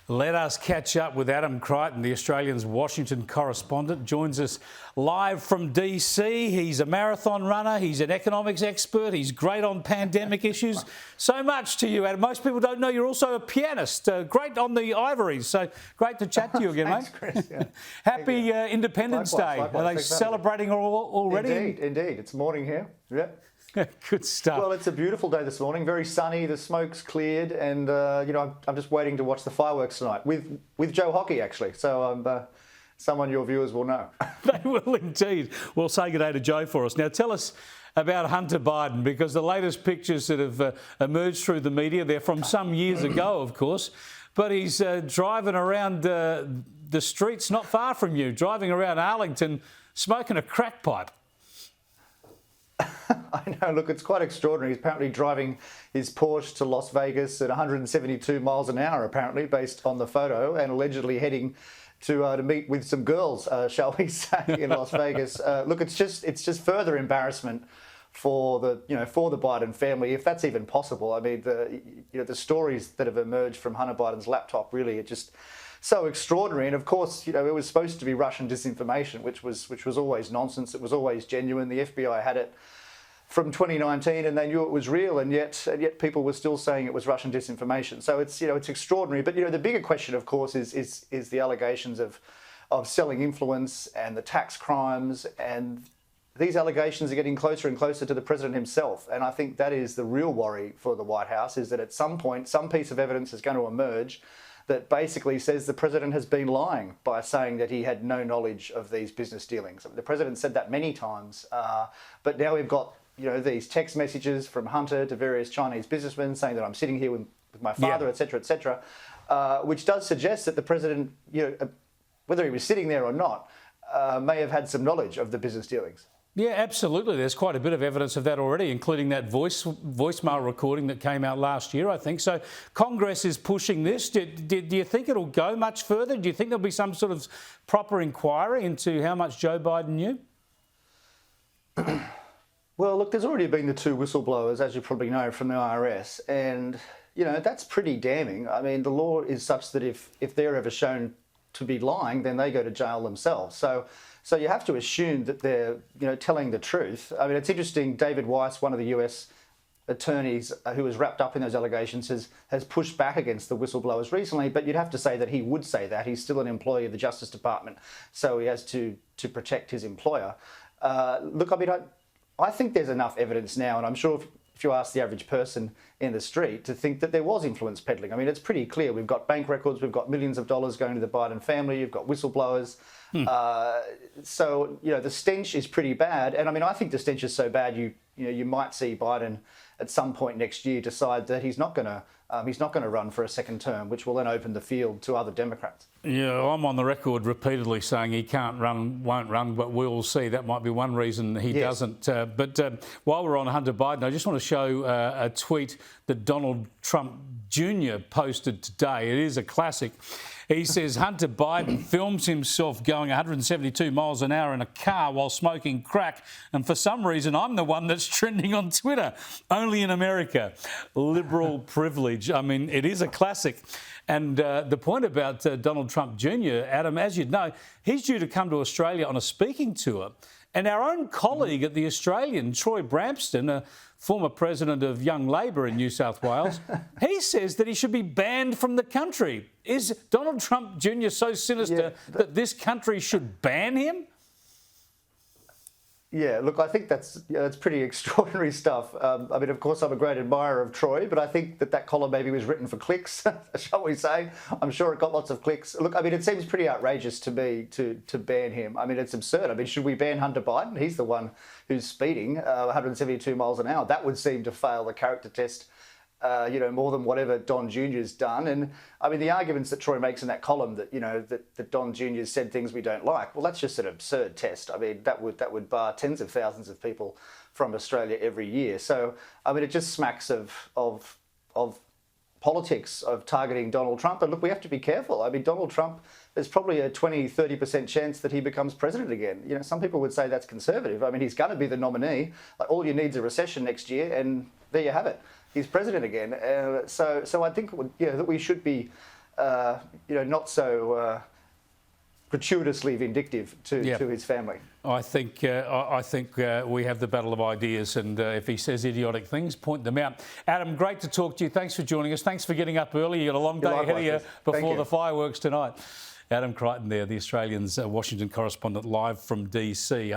Let us catch up with Adam Creighton, the Australian's Washington correspondent. Joins us live from DC. He's a marathon runner. He's an economics expert. He's great on pandemic issues. So much to you, Adam. Most people don't know you're also a pianist. Great on the ivories. So great to chat to you again, Thanks, mate. Chris, yeah. Happy Independence Day. Likewise. Are they celebrating already? Indeed. It's morning here. Yep. Good stuff. Well, it's a beautiful day this morning. Very sunny. The smoke's cleared, and I'm just waiting to watch the fireworks tonight with Joe Hockey actually. So someone your viewers will know. They will indeed. Well, say good day to Joe for us. Now, tell us about Hunter Biden, because the latest pictures that have emerged through the media, they're from some years ago, of course, but he's driving around the streets not far from you, driving around Arlington, smoking a crack pipe. I know, look, it's quite extraordinary. He's apparently driving his Porsche to Las Vegas at 172 miles an hour, apparently, based on the photo, and allegedly heading to meet with some girls, shall we say, in Las Vegas. Look, it's just further embarrassment for the Biden family, if that's even possible. I mean, the stories that have emerged from Hunter Biden's laptop really are just so extraordinary. And of course, it was supposed to be Russian disinformation, which was always nonsense. It was always genuine. The FBI had it from 2019, and they knew it was real, and yet people were still saying it was Russian disinformation. So it's extraordinary. But the bigger question, of course, is the allegations of selling influence and the tax crimes, and these allegations are getting closer and closer to the president himself. And I think that is the real worry for the White House, is that at some point some piece of evidence is going to emerge that basically says the president has been lying by saying that he had no knowledge of these business dealings. The president said that many times, but now we've got these text messages from Hunter to various Chinese businessmen saying that I'm sitting here with my father, etc., etc., which does suggest that the president, whether he was sitting there or not, may have had some knowledge of the business dealings. Yeah, absolutely. There's quite a bit of evidence of that already, including that voicemail recording that came out last year, I think. So Congress is pushing this. Do you think it'll go much further? Do you think there'll be some sort of proper inquiry into how much Joe Biden knew? Well, look, there's already been the two whistleblowers, as you probably know, from the IRS. And, that's pretty damning. I mean, the law is such that if they're ever shown to be lying, then they go to jail themselves. So you have to assume that they're, telling the truth. I mean, it's interesting. David Weiss, one of the US attorneys who was wrapped up in those allegations, has pushed back against the whistleblowers recently, but you'd have to say that he would say that. He's still an employee of the Justice Department, so he has to protect his employer. Look, I mean, I think there's enough evidence now, and I'm sure if you ask the average person in the street, to think that there was influence peddling. I mean, it's pretty clear. We've got bank records, we've got millions of dollars going to the Biden family, you've got whistleblowers. So, the stench is pretty bad. And I mean, I think the stench is so bad, you might see Biden at some point next year decide that he's not going to run for a second term, which will then open the field to other Democrats. Yeah, I'm on the record repeatedly saying he can't run, won't run, but we'll see. That might be one reason he doesn't. But while we're on Hunter Biden, I just want to show a tweet that Donald Trump Jr. posted today. It is a classic. He says Hunter Biden films himself going 172 miles an hour in a car while smoking crack, and for some reason I'm the one that's trending on Twitter. Only in America. Liberal privilege. I mean, it is a classic. And the point about Donald Trump Jr., Adam, as you'd know, he's due to come to Australia on a speaking tour. And our own colleague at the Australian, Troy Bramston, a former president of Young Labor in New South Wales, he says that he should be banned from the country. Is Donald Trump Jr. so sinister that this country should ban him? Yeah, look, I think that's pretty extraordinary stuff. I mean, of course, I'm a great admirer of Troy, but I think that column maybe was written for clicks, shall we say. I'm sure it got lots of clicks. Look, I mean, it seems pretty outrageous to me to ban him. I mean, it's absurd. I mean, should we ban Hunter Biden? He's the one who's speeding 172 miles an hour. That would seem to fail the character test, more than whatever Don Jr.'s done. And I mean, the arguments that Troy makes in that column that, that Don Jr. said things we don't like, well, that's just an absurd test. I mean, that would bar tens of thousands of people from Australia every year. So, I mean, it just smacks of politics, of targeting Donald Trump. And look, we have to be careful. I mean, Donald Trump, there's probably a 20-30% chance that he becomes president again. Some people would say that's conservative. I mean, he's going to be the nominee. Like, all you need is a recession next year, and there you have it. He's president again. So I think that we should be not so gratuitously vindictive to his family. I think we have the battle of ideas, and if he says idiotic things, point them out. Adam, great to talk to you. Thanks for joining us. Thanks for getting up early. You've got a long day ahead of you before the fireworks tonight. Adam Creighton there, the Australian's Washington correspondent, live from DC.